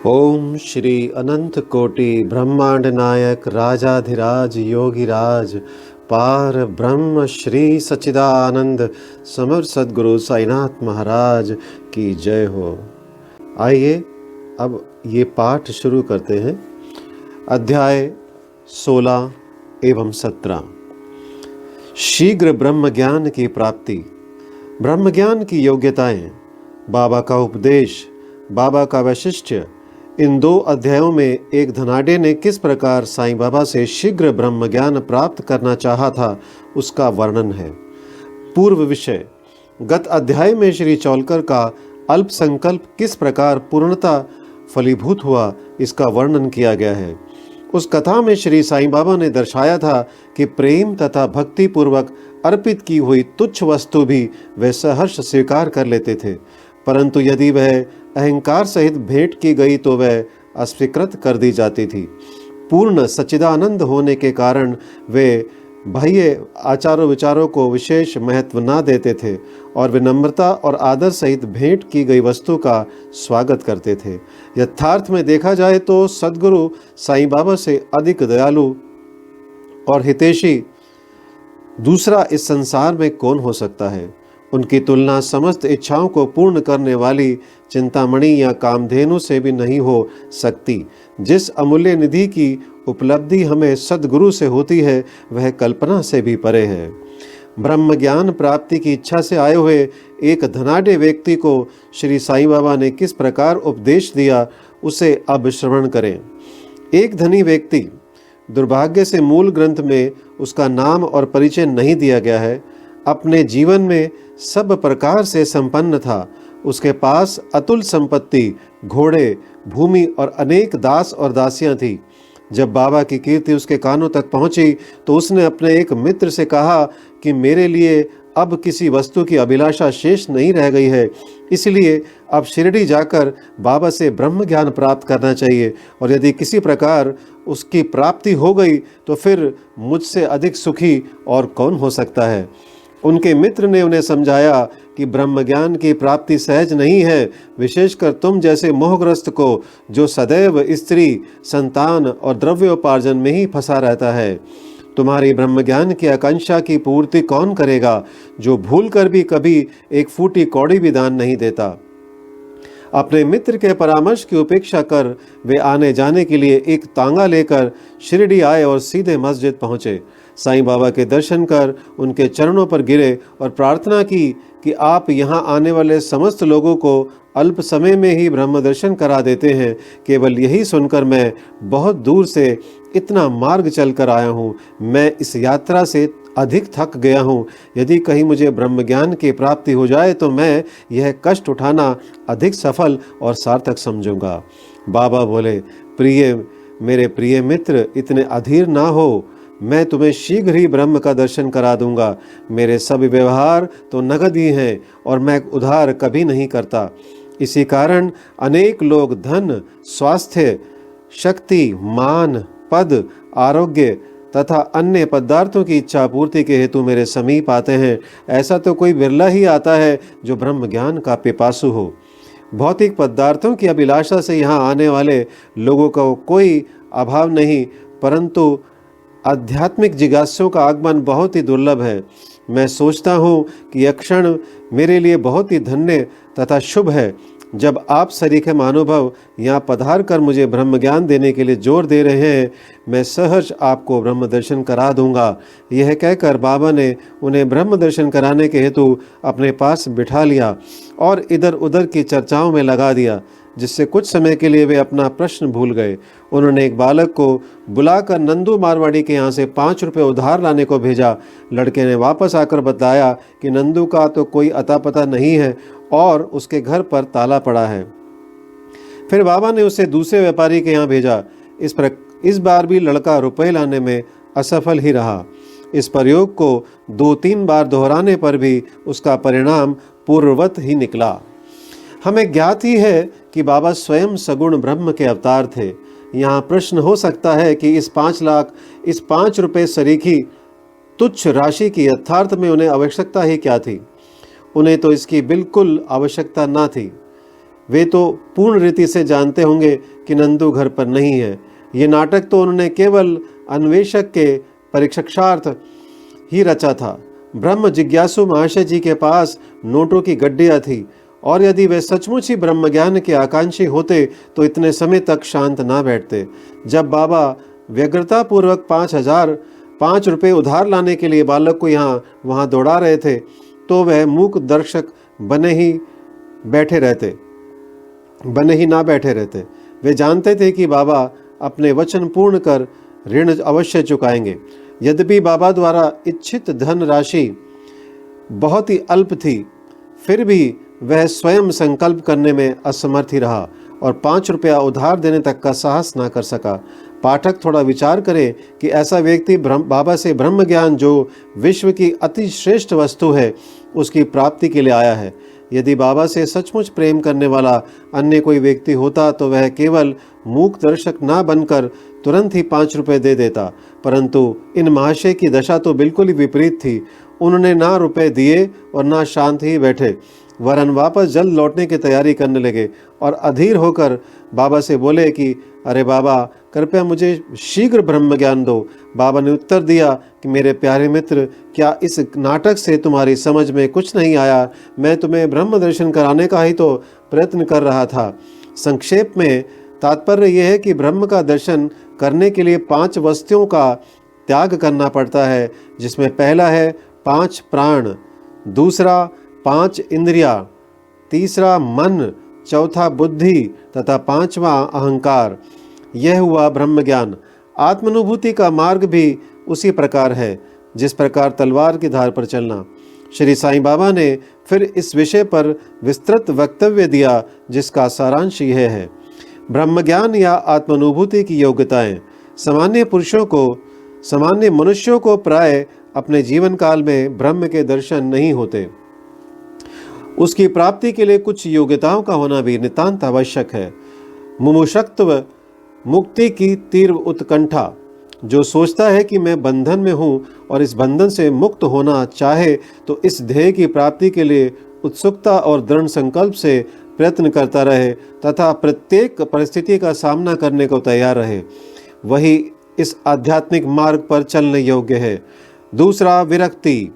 ओम श्री अनंत कोटि ब्रह्मांड नायक राजाधिराज योगिराज पार ब्रह्म श्री सच्चिदानंद समर सद्गुरु साईनाथ महाराज की जय हो। आइए अब ये पाठ शुरू करते हैं। अध्याय 16 एवं 17। शीघ्र ब्रह्म ज्ञान की प्राप्ति। ब्रह्म ज्ञान की योग्यताएं, बाबा का उपदेश, बाबा का वैशिष्ट्य। इन 2 अध्यायों में एक धनाढ्य ने किस प्रकार साईं बाबा से शीघ्र ब्रह्म ज्ञान प्राप्त करना चाहा था उसका वर्णन है। पूर्व विषय। गत अध्याय में श्री चौलकर का अल्प संकल्प किस प्रकार पूर्णता फलीभूत हुआ इसका वर्णन किया गया है। उस कथा में श्री साईं बाबा ने दर्शाया था कि प्रेम तथा भक्ति पूर्वक अर्पित की हुई तुच्छ वस्तु भी वे सहर्ष स्वीकार कर लेते थे, परंतु यदि वह अहंकार सहित भेंट की गई तो वह अस्वीकृत कर दी जाती थी। पूर्ण सच्चिदानंद होने के कारण वे बाह्य आचारों विचारों को विशेष महत्व न देते थे और विनम्रता और आदर सहित भेंट की गई वस्तु का स्वागत करते थे। यथार्थ में देखा जाए तो सद्गुरु साईं बाबा से अधिक दयालु और हितैषी दूसरा इस संसार में कौन हो सकता है। उनकी तुलना समस्त इच्छाओं को पूर्ण करने वाली चिंतामणि या कामधेनु से भी नहीं हो सकती। जिस अमूल्य निधि की उपलब्धि हमें सद्गुरु से होती है वह कल्पना से भी परे है। ब्रह्म ज्ञान प्राप्ति की इच्छा से आए हुए एक धनाढ्य व्यक्ति को श्री साईं बाबा ने किस प्रकार उपदेश दिया उसे अब श्रवण करें। एक धनी व्यक्ति, दुर्भाग्य से मूल ग्रंथ में उसका नाम और परिचय नहीं दिया गया है, अपने जीवन में सब प्रकार से संपन्न था। उसके पास अतुल संपत्ति, घोड़े, भूमि और अनेक दास और दासियां थी। जब बाबा की कीर्ति उसके कानों तक पहुंची तो उसने अपने एक मित्र से कहा कि मेरे लिए अब किसी वस्तु की अभिलाषा शेष नहीं रह गई है, इसलिए अब शिरडी जाकर बाबा से ब्रह्म ज्ञान प्राप्त करना चाहिए, और यदि किसी प्रकार उसकी प्राप्ति हो गई तो फिर मुझसे अधिक सुखी और कौन हो सकता है। उनके मित्र ने उन्हें समझाया कि ब्रह्म ज्ञान की प्राप्ति सहज नहीं है, विशेषकर तुम जैसे मोहग्रस्त को जो सदैव स्त्री, संतान और द्रव्योपार्जन में ही फंसा रहता है। तुम्हारी ब्रह्म ज्ञान की आकांक्षा की पूर्ति कौन करेगा जो भूल कर भी कभी एक फूटी कौड़ी भी दान नहीं देता। अपने मित्र के परामर्श की उपेक्षा कर वे आने जाने के लिए एक तांगा लेकर शिरडी आए और सीधे मस्जिद पहुंचे। साईं बाबा के दर्शन कर उनके चरणों पर गिरे और प्रार्थना की कि आप यहाँ आने वाले समस्त लोगों को अल्प समय में ही ब्रह्म दर्शन करा देते हैं। केवल यही सुनकर मैं बहुत दूर से इतना मार्ग चलकर आया हूँ। मैं इस यात्रा से अधिक थक गया हूँ। यदि कहीं मुझे ब्रह्म ज्ञान की प्राप्ति हो जाए तो मैं यह कष्ट उठाना अधिक सफल और सार्थक समझूंगा। बाबा बोले, मेरे प्रिय मित्र, इतने अधीर ना हो। मैं तुम्हें शीघ्र ही ब्रह्म का दर्शन करा दूंगा। मेरे सभी व्यवहार तो नगद ही हैं और मैं उधार कभी नहीं करता। इसी कारण अनेक लोग धन, स्वास्थ्य, शक्ति, मान, पद, आरोग्य तथा अन्य पदार्थों की इच्छा पूर्ति के हेतु मेरे समीप आते हैं। ऐसा तो कोई बिरला ही आता है जो ब्रह्म ज्ञान का पिपासु हो। भौतिक पदार्थों की अभिलाषा से यहाँ आने वाले लोगों का कोई अभाव नहीं, परंतु आध्यात्मिक जिज्ञासुओं का आगमन बहुत ही दुर्लभ है। मैं सोचता हूँ कि यह क्षण मेरे लिए बहुत ही धन्य तथा शुभ है जब आप सरीखे महानुभव यहाँ पधार कर मुझे ब्रह्म ज्ञान देने के लिए जोर दे रहे हैं। मैं सहर्ष आपको ब्रह्म दर्शन करा दूंगा। यह कहकर बाबा ने उन्हें ब्रह्म दर्शन कराने के हेतु अपने पास बिठा लिया और इधर उधर की चर्चाओं में लगा दिया, जिससे कुछ समय के लिए वे अपना प्रश्न भूल गए। उन्होंने एक बालक को बुलाकर नंदू मारवाड़ी के यहाँ से 5 रुपये उधार लाने को भेजा। लड़के ने वापस आकर बताया कि नंदू का तो कोई अता पता नहीं है और उसके घर पर ताला पड़ा है। फिर बाबा ने उसे दूसरे व्यापारी के यहाँ भेजा। इस बार भी लड़का रुपए लाने में असफल ही रहा। इस प्रयोग को 2-3 बार दोहराने पर भी उसका परिणाम पूर्ववत ही निकला। हमें ज्ञात ही है कि बाबा स्वयं सगुण ब्रह्म के अवतार थे। यहाँ प्रश्न हो सकता है कि इस 5 लाख, इस 5 रुपये सरीखी तुच्छ राशि की यथार्थ में उन्हें आवश्यकता ही क्या थी। उन्हें तो इसकी बिल्कुल आवश्यकता ना थी। वे तो पूर्ण रीति से जानते होंगे कि नंदू घर पर नहीं है। ये नाटक तो उन्होंने केवल अन्वेषक के परीक्षार्थ ही रचा था। ब्रह्म जिज्ञासु महाशय जी के पास नोटों की गड्डियां थी, और यदि वे सचमुच ही ब्रह्म ज्ञान के आकांक्षी होते तो इतने समय तक शांत ना बैठते। जब बाबा व्यग्रता पूर्वक 5 रुपये उधार लाने के लिए बालक को यहाँ वहाँ दौड़ा रहे थे, तो वह मूक दर्शक बने ही ना बैठे रहते। वे जानते थे कि बाबा अपने वचन पूर्ण कर ऋण अवश्य चुकाएंगे। यद्यपि बाबा द्वारा इच्छित धन राशि बहुत ही अल्प थी, फिर भी वह स्वयं संकल्प करने में असमर्थ ही रहा और 5 रुपया उधार देने तक का साहस ना कर सका। पाठक थोड़ा विचार करे कि ऐसा व्यक्ति बाबा से ब्रह्म ज्ञान, जो विश्व की अति श्रेष्ठ वस्तु है, उसकी प्राप्ति के लिए आया है। यदि बाबा से सचमुच प्रेम करने वाला अन्य कोई व्यक्ति होता तो वह केवल मूक दर्शक ना बनकर तुरंत ही 5 रुपये दे देता, परंतु इन महाशय की दशा तो बिल्कुल ही विपरीत थी। उन्होंने ना रुपए दिए और ना शांत ही बैठे, वरन वापस जल्द लौटने की तैयारी करने लगे और अधीर होकर बाबा से बोले कि अरे बाबा, कृपया मुझे शीघ्र ब्रह्म ज्ञान दो। बाबा ने उत्तर दिया कि मेरे प्यारे मित्र, क्या इस नाटक से तुम्हारी समझ में कुछ नहीं आया? मैं तुम्हें ब्रह्म दर्शन कराने का ही तो प्रयत्न कर रहा था। संक्षेप में तात्पर्य यह है कि ब्रह्म का दर्शन करने के लिए 5 वस्तुओं का त्याग करना पड़ता है, जिसमें पहला है 5 प्राण, दूसरा 5 इंद्रियां, तीसरा मन, चौथा बुद्धि तथा 5वां अहंकार। यह हुआ ब्रह्म ज्ञान। आत्मानुभूति का मार्ग भी उसी प्रकार है जिस प्रकार तलवार की धार पर चलना। श्री साईं बाबा ने फिर इस विषय पर विस्तृत वक्तव्य दिया, जिसका सारांश यह है। ब्रह्म ज्ञान या आत्मानुभूति की योग्यताएं सामान्य मनुष्यों को प्राय अपने जीवन काल में ब्रह्म के दर्शन नहीं होते। उसकी प्राप्ति के लिए कुछ योग्यताओं का होना भी नितांत आवश्यक है। मुमुक्षुत्व, मुक्ति की तीव्र उत्कंठा। जो सोचता है कि मैं बंधन में हूँ और इस बंधन से मुक्त होना चाहे तो इस ध्येय की प्राप्ति के लिए उत्सुकता और दृढ़ संकल्प से प्रयत्न करता रहे तथा प्रत्येक परिस्थिति का सामना करने को तैयार रहे, वही इस आध्यात्मिक मार्ग पर चलने योग्य है। दूसरा, विरक्ति।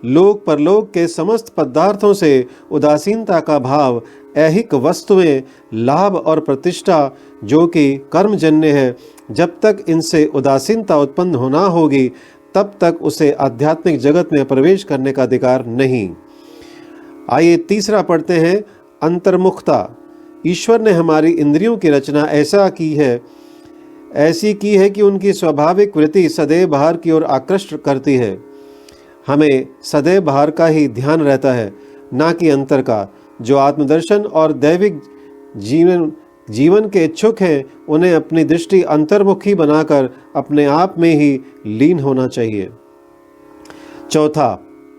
लोक परलोक के समस्त पदार्थों से उदासीनता का भाव, ऐहिक वस्तुएं, लाभ और प्रतिष्ठा जो कि कर्मजन्य है, जब तक इनसे उदासीनता उत्पन्न होना होगी तब तक उसे आध्यात्मिक जगत में प्रवेश करने का अधिकार नहीं। आइए तीसरा पढ़ते हैं, अंतर्मुखता। ईश्वर ने हमारी इंद्रियों की रचना ऐसी की है कि उनकी स्वाभाविक वृत्ति सदैव बाहर की ओर आकृष्ट करती है। हमें सदैव बाहर का ही ध्यान रहता है, ना कि अंतर का। जो आत्मदर्शन और दैविक जीवन के इच्छुक हैं, उन्हें अपनी दृष्टि अंतर्मुखी बनाकर अपने आप में ही लीन होना चाहिए। चौथा,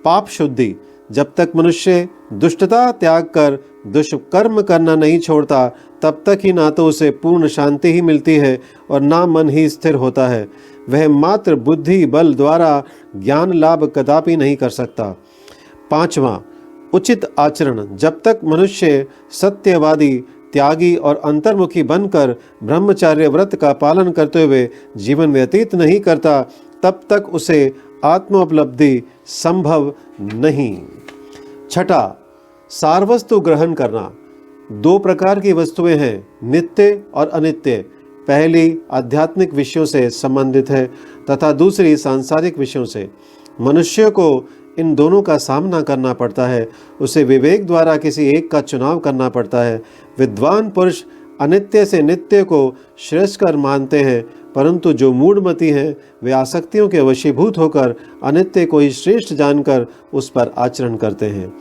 पाप शुद्धि। जब तक मनुष्य दुष्टता त्याग कर दुष्कर्म करना नहीं छोड़ता, तब तक ही ना तो उसे पूर्ण शांति ही मिलती है और ना मन ही स्थिर होता है। वह मात्र बुद्धि बल द्वारा ज्ञान लाभ कदापि नहीं कर सकता। पांचवा, उचित आचरण। जब तक मनुष्य सत्यवादी, त्यागी और अंतर्मुखी बनकर ब्रह्मचार्य व्रत का पालन करते हुए जीवन व्यतीत नहीं करता, तब तक उसे आत्मोपलब्धि संभव नहीं। छठा, सारवस्तु ग्रहण करना। 2 प्रकार की वस्तुएं हैं, नित्य और अनित्य। पहली आध्यात्मिक विषयों से संबंधित है तथा दूसरी सांसारिक विषयों से। मनुष्य को इन दोनों का सामना करना पड़ता है। उसे विवेक द्वारा किसी एक का चुनाव करना पड़ता है। विद्वान पुरुष अनित्य से नित्य को श्रेष्ठकर मानते हैं, परंतु जो मूढ़मती हैं वे आसक्तियों के वशीभूत होकर अनित्य को ही श्रेष्ठ जानकर उस पर आचरण करते हैं।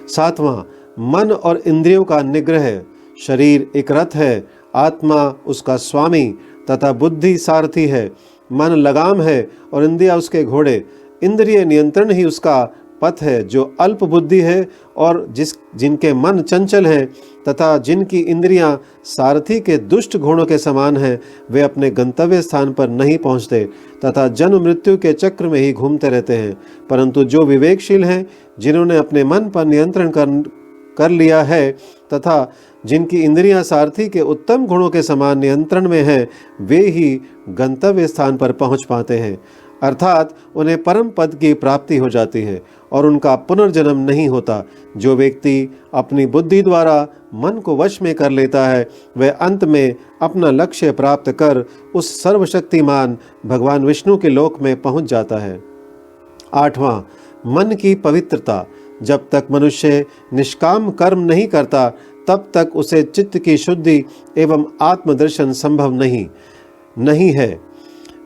सातवां, मन और इंद्रियों का निग्रह। शरीर एक रथ है, आत्मा उसका स्वामी तथा बुद्धि सारथी है। मन लगाम है और इंद्रियां उसके घोड़े। इंद्रिय नियंत्रण ही उसका पथ है। जो अल्प बुद्धि है और जिनके मन चंचल हैं तथा जिनकी इंद्रियां सारथी के दुष्ट घोड़ों के समान हैं, वे अपने गंतव्य स्थान पर नहीं पहुंचते तथा जन्म मृत्यु के चक्र में ही घूमते रहते हैं। परंतु जो विवेकशील हैं, जिन्होंने अपने मन पर नियंत्रण कर लिया है तथा जिनकी इंद्रियां सारथी के उत्तम गुणों के समान नियंत्रण में हैं, वे ही गंतव्य स्थान पर पहुंच पाते हैं, अर्थात उन्हें परम पद की प्राप्ति हो जाती है और उनका पुनर्जन्म नहीं होता। जो व्यक्ति अपनी बुद्धि द्वारा मन को वश में कर लेता है, वह अंत में अपना लक्ष्य प्राप्त कर उस सर्वशक्तिमान भगवान विष्णु के लोक में पहुंच जाता है। 8वां, मन की पवित्रता। जब तक मनुष्य निष्काम कर्म नहीं करता, तब तक उसे चित्त की शुद्धि एवं आत्मदर्शन संभव नहीं है।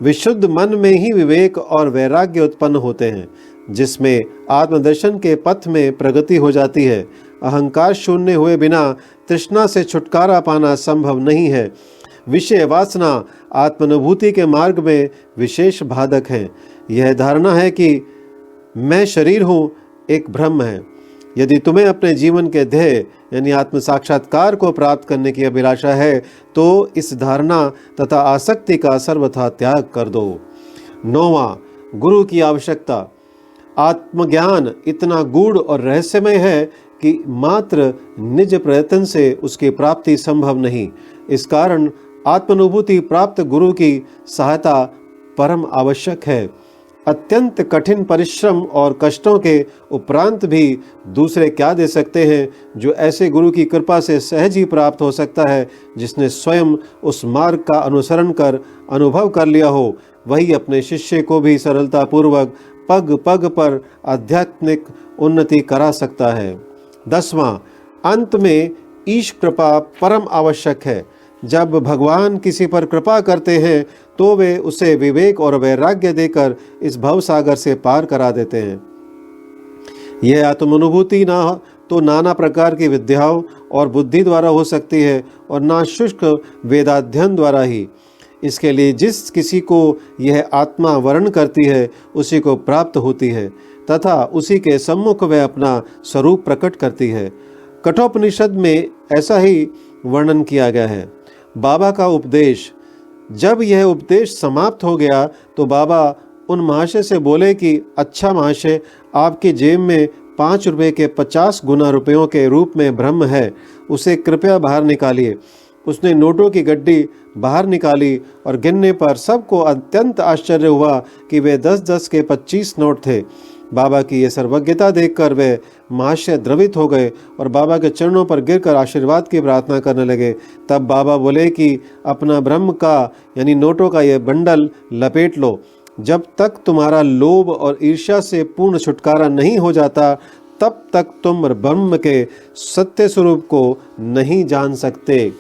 विशुद्ध मन में ही विवेक और वैराग्य उत्पन्न होते हैं, जिसमें आत्मदर्शन के पथ में प्रगति हो जाती है। अहंकार शून्य हुए बिना तृष्णा से छुटकारा पाना संभव नहीं है। विषय वासना आत्मानुभूति के मार्ग में विशेष बाधक है। यह धारणा है कि मैं शरीर हूँ, एक भ्रम है। यदि तुम्हें अपने जीवन के ध्येय यानी आत्म साक्षात्कार को प्राप्त करने की अभिलाषा है, तो इस धारणा तथा आसक्ति का सर्वथा त्याग कर दो। 9वां, गुरु की आवश्यकता। आत्मज्ञान इतना गूढ़ और रहस्यमय है कि मात्र निज प्रयत्न से उसकी प्राप्ति संभव नहीं। इस कारण आत्मानुभूति प्राप्त गुरु की सहायता परम आवश्यक है। अत्यंत कठिन परिश्रम और कष्टों के उपरांत भी दूसरे क्या दे सकते हैं, जो ऐसे गुरु की कृपा से सहज ही प्राप्त हो सकता है, जिसने स्वयं उस मार्ग का अनुसरण कर अनुभव कर लिया हो। वही अपने शिष्य को भी सरलता पूर्वक पग पग पर आध्यात्मिक उन्नति करा सकता है। 10वां, अंत में ईश कृपा परम आवश्यक है। जब भगवान किसी पर कृपा करते हैं, तो वे उसे विवेक और वैराग्य देकर इस भवसागर से पार करा देते हैं। यह आत्मानुभूति ना तो नाना प्रकार की विद्याओं और बुद्धि द्वारा हो सकती है और ना शुष्क वेदाध्ययन द्वारा ही। इसके लिए जिस किसी को यह आत्मा वर्ण करती है, उसी को प्राप्त होती है तथा उसी के सम्मुख वह अपना स्वरूप प्रकट करती है। कठोपनिषद में ऐसा ही वर्णन किया गया है। बाबा का उपदेश। जब यह उपदेश समाप्त हो गया, तो बाबा उन महाशय से बोले कि अच्छा महाशय, आपकी जेब में 5 रुपये के 50 गुना रुपयों के रूप में ब्रह्म है, उसे कृपया बाहर निकालिए। उसने नोटों की गड्डी बाहर निकाली और गिनने पर सबको अत्यंत आश्चर्य हुआ कि वे 10-10 के 25 नोट थे। बाबा की ये सर्वज्ञता देखकर वे महाशय द्रवित हो गए और बाबा के चरणों पर गिरकर आशीर्वाद की प्रार्थना करने लगे। तब बाबा बोले कि अपना ब्रह्म का यानी नोटों का ये बंडल लपेट लो। जब तक तुम्हारा लोभ और ईर्ष्या से पूर्ण छुटकारा नहीं हो जाता, तब तक तुम ब्रह्म के सत्य स्वरूप को नहीं जान सकते।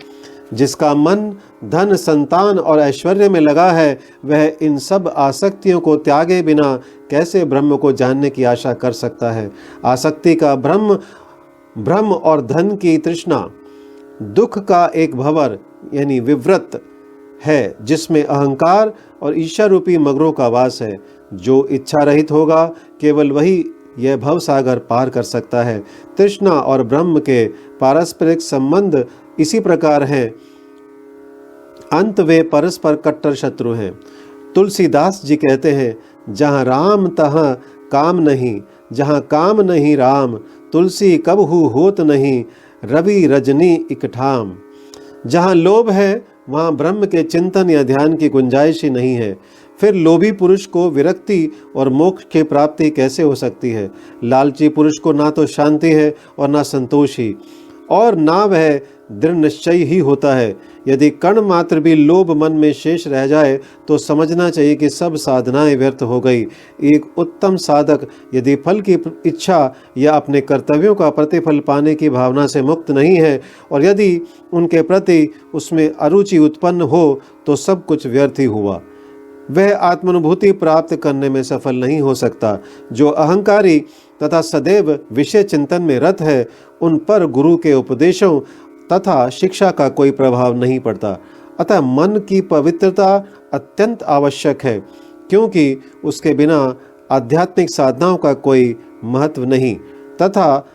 जिसका मन धन, संतान और ऐश्वर्य में लगा है, वह इन सब आसक्तियों को त्यागे बिना कैसे ब्रह्म को जानने की आशा कर सकता है। आसक्ति का ब्रह्म और धन की तृष्णा दुख का एक भंवर यानी विवृत है, जिसमें अहंकार और ईर्ष्या रूपी मगरों का वास है। जो इच्छा रहित होगा, केवल वही यह भवसागर पार कर सकता है। तृष्णा और ब्रह्म के पारस्परिक संबंध इसी प्रकार हैं, अंत वे परस्पर कट्टर शत्रु हैं। तुलसीदास जी कहते हैं, जहाँ राम तहाँ काम नहीं, जहाँ काम नहीं राम, तुलसी कबहू होत नहीं, रवि रजनी इकठाम। जहाँ लोभ है, वहाँ ब्रह्म के चिंतन या ध्यान की गुंजाइश ही नहीं है। फिर लोभी पुरुष को विरक्ति और मोक्ष की प्राप्ति कैसे हो सकती है। लालची पुरुष को ना तो शांति है और ना संतोष ही, और ना वह दृढ़ निश्चय ही होता है। यदि कण मात्र भी लोभ मन में शेष रह जाए, तो समझना चाहिए कि सब साधनाएं व्यर्थ हो गई। एक उत्तम साधक यदि फल की इच्छा या अपने कर्तव्यों का प्रतिफल पाने की भावना से मुक्त नहीं है, और यदि उनके प्रति उसमें अरुचि उत्पन्न हो, तो सब कुछ व्यर्थ ही हुआ। वह आत्मानुभूति प्राप्त करने में सफल नहीं हो सकता। जो अहंकारी तथा सदैव विषय चिंतन में रत है, उन पर गुरु के उपदेशों तथा शिक्षा का कोई प्रभाव नहीं पड़ता। अतः मन की पवित्रता अत्यंत आवश्यक है, क्योंकि उसके बिना आध्यात्मिक साधनाओं का कोई महत्व नहीं तथा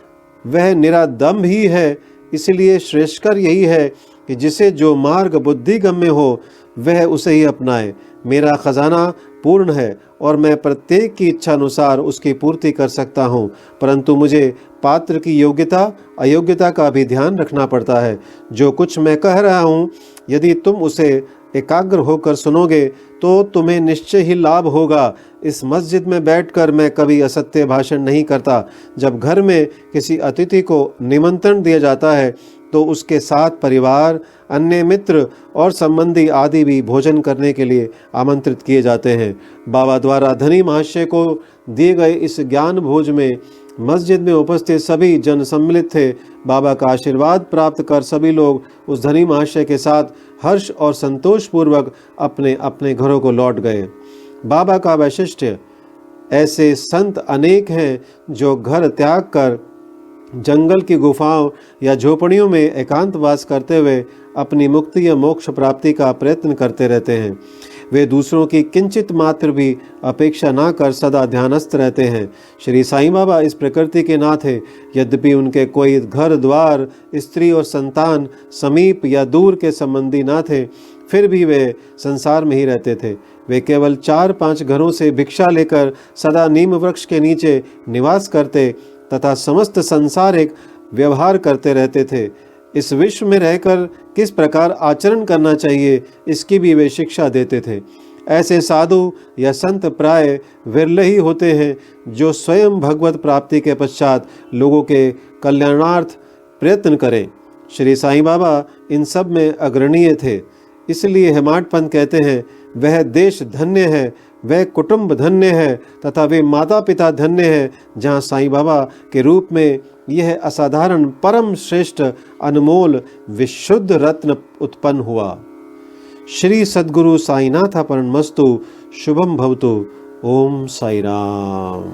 वह निरादम्भ ही है। इसलिए श्रेष्ठकर यही है कि जिसे जो मार्ग बुद्धिगम्य हो, वह उसे ही अपनाए। मेरा खजाना पूर्ण है और मैं प्रत्येक की इच्छा अनुसार उसकी पूर्ति कर सकता हूँ, परंतु मुझे पात्र की योग्यता अयोग्यता का भी ध्यान रखना पड़ता है। जो कुछ मैं कह रहा हूँ, यदि तुम उसे एकाग्र होकर सुनोगे तो तुम्हें निश्चय ही लाभ होगा। इस मस्जिद में बैठकर मैं कभी असत्य भाषण नहीं करता। जब घर में किसी अतिथि को निमंत्रण दिया जाता है तो उसके साथ परिवार, अन्य मित्र और संबंधी आदि भी भोजन करने के लिए आमंत्रित किए जाते हैं। बाबा द्वारा धनी महाशय को दिए गए इस ज्ञान भोज में मस्जिद में उपस्थित सभी जन सम्मिलित थे। बाबा का आशीर्वाद प्राप्त कर सभी लोग उस धनी महाशय के साथ हर्ष और संतोष पूर्वक अपने अपने घरों को लौट गए। बाबा का वैशिष्ट्य, ऐसे संत अनेक हैं जो घर त्याग कर जंगल की गुफाओं या झोपड़ियों में एकांतवास करते हुए अपनी मुक्ति या मोक्ष प्राप्ति का प्रयत्न करते रहते हैं। वे दूसरों की किंचित मात्र भी अपेक्षा ना कर सदा ध्यानस्थ रहते हैं। श्री साईं बाबा इस प्रकृति के नाथ थे। यद्यपि उनके कोई घर द्वार, स्त्री और संतान समीप या दूर के संबंधी ना थे, फिर भी वे संसार में ही रहते थे। वे केवल 4-5 घरों से भिक्षा लेकर सदा नीम वृक्ष के नीचे निवास करते तथा समस्त संसारिक व्यवहार करते रहते थे। इस विश्व में रहकर किस प्रकार आचरण करना चाहिए, इसकी भी वे शिक्षा देते थे। ऐसे साधु या संत प्राय विरले ही होते हैं जो स्वयं भगवत प्राप्ति के पश्चात लोगों के कल्याणार्थ प्रयत्न करें। श्री साईं बाबा इन सब में अग्रणीय थे। इसलिए हेमाड पंत कहते हैं, वह देश धन्य है, वह कुटुंब धन्य है तथा वे माता पिता धन्य है जहाँ साईं बाबा के रूप में यह असाधारण परम श्रेष्ठ अनमोल विशुद्ध रत्न उत्पन्न हुआ। श्री सद्गुरु साईनाथ अर्पणमस्तु। शुभम भवतु। ओम साई राम।